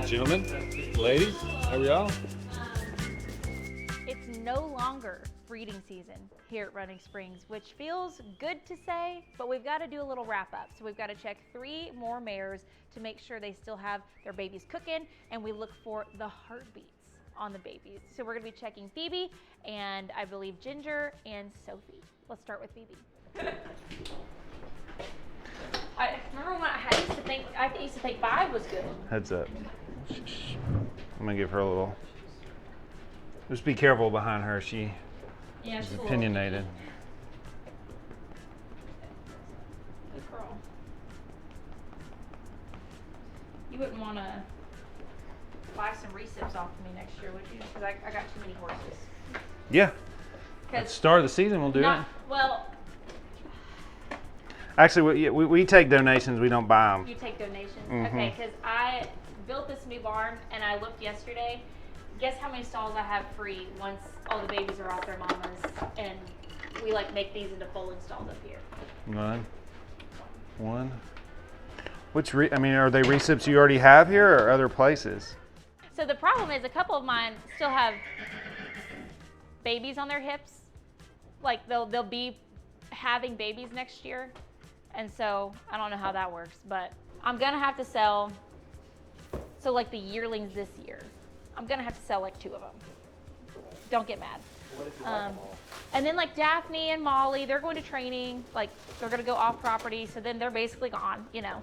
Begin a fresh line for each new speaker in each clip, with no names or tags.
Gentlemen, ladies, how are y'all?
It's no longer breeding season here at Running Springs, which feels good to say, but we've got to do a little wrap up. So we've got to check 3 more mares to make sure they still have their babies cooking, and we look for the heartbeats on the babies. So we're going to be checking Phoebe and I believe Ginger and Sophie. Let's start with Phoebe. I remember when I used to think 5 was good.
Heads up. I'm gonna give her a little. Just be careful behind her. She's opinionated.
Good girl. You wouldn't want to buy some recips off of me next year, would you? Because I got too many horses.
Yeah. At the start of the season, we'll do it.
Well,
Actually, we take donations. We don't buy them.
you take donations.
Mhm.
Okay, because I built this new barn and I looked yesterday. Guess how many stalls I have free once all the babies are off their mamas, and we like make these into foaling stalls up here.
One. Are they recips you already have here or other places?
So the problem is a couple of mine still have babies on their hips. Like they'll be having babies next year. And so I don't know how that works, but I'm gonna have to sell, so like the yearlings this year, I'm gonna have to sell like 2 of them. Don't get mad.
What if you like them all?
And then like Daphne and Molly, they're going to training, like they're gonna go off property, so then they're basically gone, you know.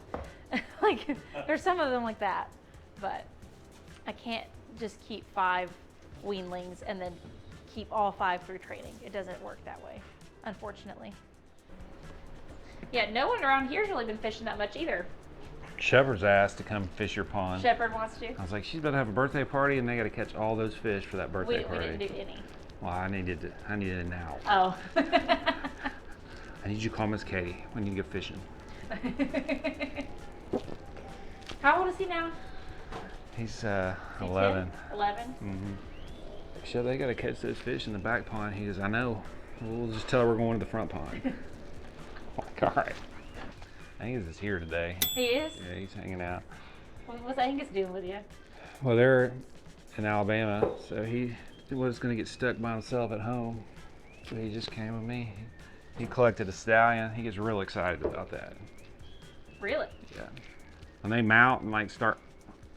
Like there's some of them like that, but I can't just keep 5 weanlings and then keep all 5 through training. It doesn't work that way, unfortunately. Yeah, no one around here's really been fishing that much either.
Shepherd's asked to come fish your pond.
Shepherd wants to.
I was like, she's about to have a birthday party, and they got to catch all those fish for that birthday
We
party.
didn't do any.
Well, I needed it now.
Oh.
I need you to call Miss Katie. We need to go fishing.
How old is he now?
He's
Is he
11.
10? 11?
Mm-hmm. So they got to catch those fish in the back pond. He goes, I know. We'll just tell her we're going to the front pond. Like, all right. Angus is here today.
He is?
Yeah, he's hanging out.
What's Angus doing with you?
Well, they're in Alabama, so he was going to get stuck by himself at home. So he just came with me. He collected a stallion. He gets real excited about that.
Really?
Yeah. When they mount and like start,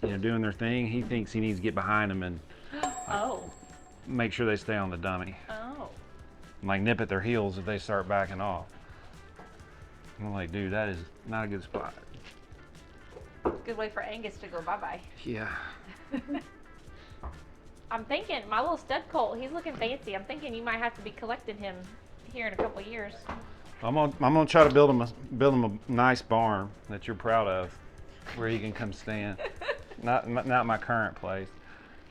doing their thing, he thinks he needs to get behind them and make sure they stay on the dummy.
Oh.
And like nip at their heels if they start backing off. I'm like, dude, that is not a good spot.
Good way for Angus to go bye-bye.
Yeah.
I'm thinking, my little stud colt, he's looking fancy. I'm thinking you might have to be collecting him here in a couple of years.
I'm gonna try to build him a nice barn that you're proud of, where he can come stand. Not my current place.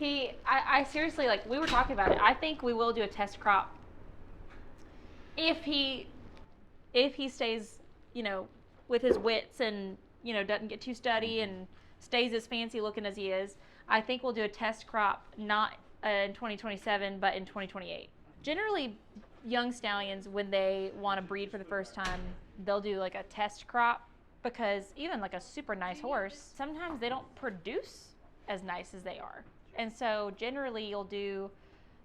I seriously, like, we were talking about it. I think we will do a test crop if he stays, with his wits and, doesn't get too studdy and stays as fancy looking as he is. I think we'll do a test crop not in 2027, but in 2028. Generally, young stallions, when they want to breed for the first time, they'll do like a test crop, because even like a super nice horse, sometimes they don't produce as nice as they are. And so generally you'll do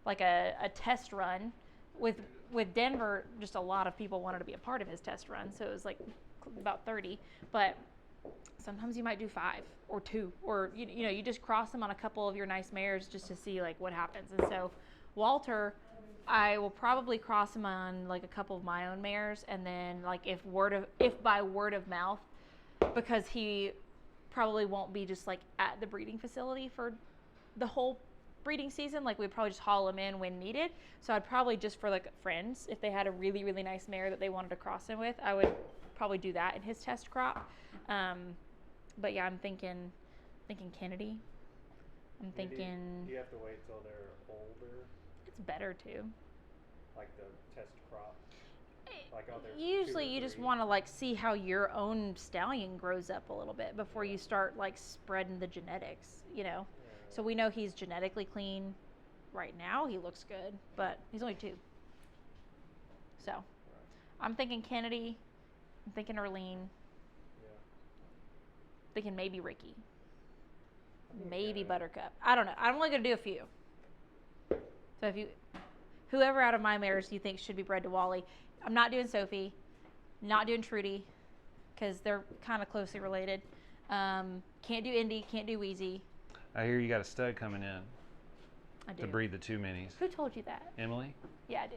like a test run. With Denver, just a lot of people wanted to be a part of his test run, so it was like about 30. But sometimes you might do 5 or 2, or you just cross them on a couple of your nice mares just to see like what happens. And so Walter, I will probably cross him on like a couple of my own mares, and then like if by word of mouth, because he probably won't be just like at the breeding facility for the whole breeding season, like we'd probably just haul him in when needed. So I'd probably just for like friends, if they had a really, really nice mare that they wanted to cross him with, I would probably do that in his test crop. But yeah, I'm thinking Kennedy. I'm thinking.
Do you have to wait till they're older?
It's better to.
Like the test crop? Like
Usually you just want to like see how your own stallion grows up a little bit before you start like spreading the genetics,
Yeah.
So we know he's genetically clean. Right now he looks good, but he's only 2. So I'm thinking Kennedy. I'm thinking Erlene.
Yeah.
Thinking maybe Ricky. maybe Buttercup. I don't know. I'm only going to do a few. So if you, whoever out of my mares you think should be bred to Wally, I'm not doing Sophie, not doing Trudy, because they're kind of closely related. Can't do Indy, can't do Wheezy.
I hear you got a stud coming in
I do.
to breed the 2 minis.
Who told you that?
Emily?
Yeah, I do.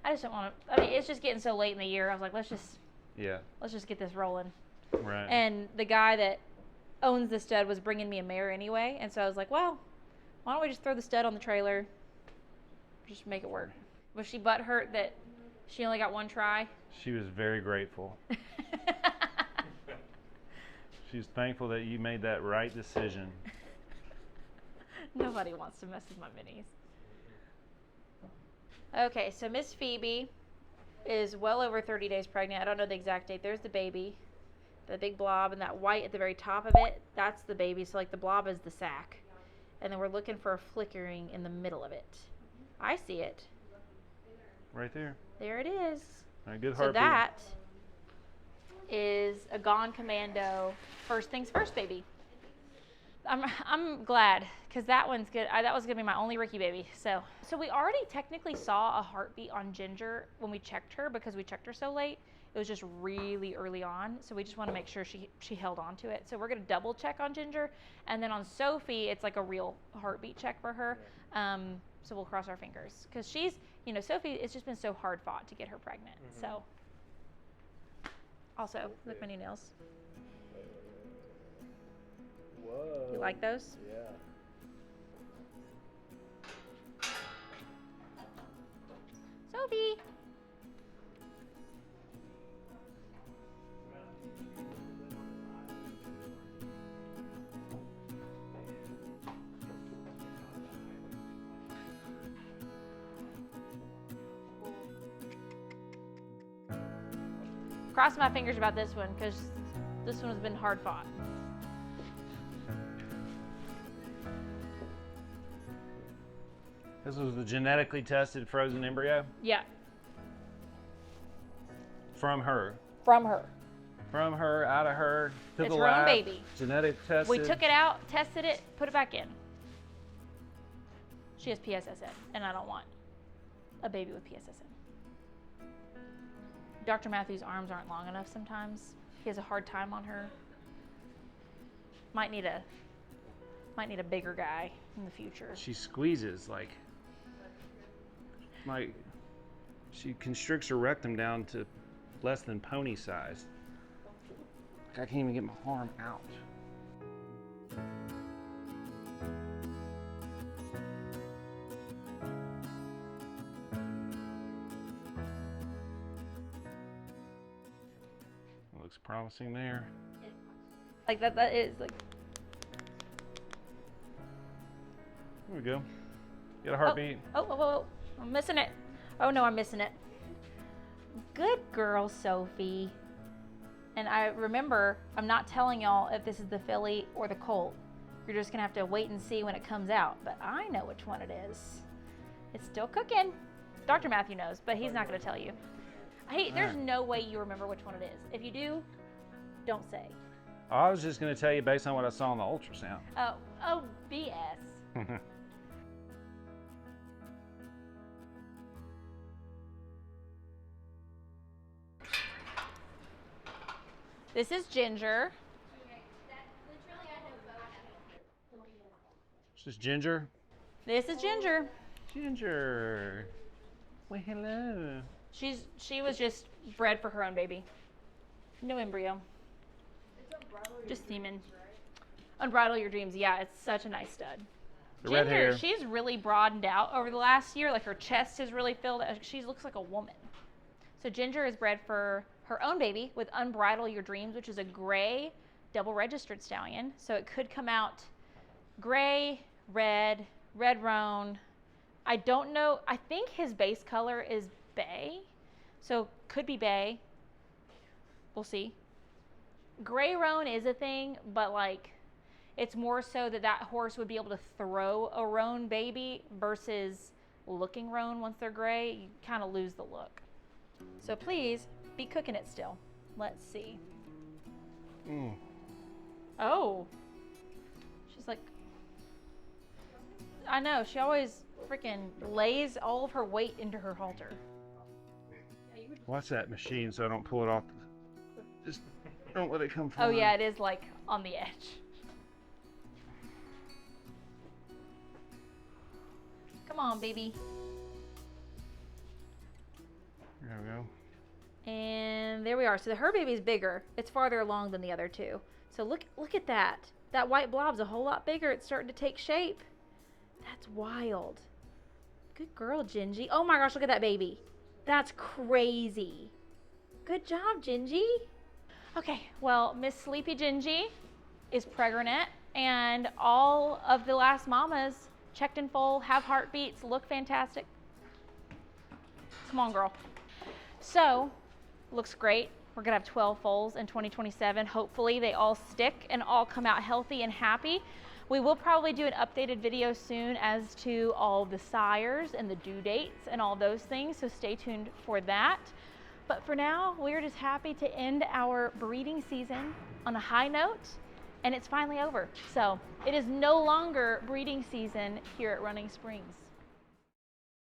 I just don't want to. I mean, it's just getting so late in the year. I was like, let's just get this rolling.
Right.
And the guy that owns the stud was bringing me a mare anyway, and so I was like, well, why don't we just throw the stud on the trailer, just make it work. Was she butthurt that she only got one try?
She was very grateful. She's thankful that you made that right decision.
Nobody wants to mess with my minis. Okay, so Miss Phoebe is well over 30 days pregnant. I don't know the exact date. There's the baby, the big blob, and that white at the very top of it, that's the baby. So like the blob is the sac. And then we're looking for a flickering in the middle of it. I see it.
Right there.
There it is.
All right, good
So
heartbeat.
that is a Gone Commando first things first baby. I'm glad because that one's good. That was gonna be my only Ricky baby. So we already technically saw a heartbeat on Ginger when we checked her because we checked her so late. It was just really early on, so we just want to make sure she held on to it. So we're gonna double check on Ginger, and then on Sophie, it's like a real heartbeat check for her. So we'll cross our fingers because she's, Sophie. It's just been so hard fought to get her pregnant.
Mm-hmm.
So also look my new nails.
Whoa.
You like those?
Yeah.
Sophie. Crossing my fingers about this one because this one has been hard fought.
This was the genetically tested frozen embryo
Yeah,
from her.
from her.
From her, out of her, to
It's
the
her own
lab.
baby.
Genetic tested.
We took it out, tested it, put it back in. She has PSSN, and I don't want a baby with PSSN. Dr. Matthews' arms aren't long enough sometimes. He has a hard time on her. Might need a bigger guy in the future.
She squeezes like she constricts her rectum down to less than pony size. I can't even get my arm out. Looks promising there.
Like that is like.
There we go. Get a heartbeat.
Oh, I'm missing it. Oh no, I'm missing it. Good girl, Sophie. And I remember, I'm not telling y'all if this is the filly or the colt. You're just gonna have to wait and see when it comes out. But I know which one it is. It's still cooking. Dr. Matthew knows, but he's not gonna tell you. There's no way you remember which one it is. If you do, don't say.
I was just going to tell you based on what I saw on the ultrasound.
Oh, BS. This is Ginger.
This is Ginger.
This is Ginger.
Ginger. Well, hello.
She was just bred for her own baby. No embryo. Just semen. Unbridle your dreams. Yeah, it's such a nice stud.
The red hair.
Ginger, she's really broadened out over the last year. Like her chest is really filled. She looks like a woman. So Ginger is bred for her own baby with Unbridle Your Dreams, which is a gray double registered stallion. So it could come out gray, red roan. I don't know. I think his base color is bay. So could be bay. We'll see. Gray roan is a thing, but like it's more so that horse would be able to throw a roan baby versus looking roan once they're gray. You kind of lose the look. So please be cooking it still. Let's see. Oh, she's like I know, she always freaking lays all of her weight into her halter.
Watch that machine so I don't pull it off. Just don't let it come
Oh
flying.
yeah, it is like on the edge. Come on, baby.
There we go.
And there we are. So her baby's bigger. It's farther along than the other two. So look at that. That white blob's a whole lot bigger. It's starting to take shape. That's wild. Good girl, Gingy. Oh my gosh, look at that baby. That's crazy. Good job, Gingy. Okay, well, Miss Sleepy Gingy is pregnant, and all of the last mamas checked in full, have heartbeats, look fantastic. Come on, girl. So, looks great. We're gonna have 12 foals in 2027. Hopefully they all stick and all come out healthy and happy. We will probably do an updated video soon as to all the sires and the due dates and all those things, so stay tuned for that. But for now, we're just happy to end our breeding season on a high note, and it's finally over. So it is no longer breeding season here at Running Springs.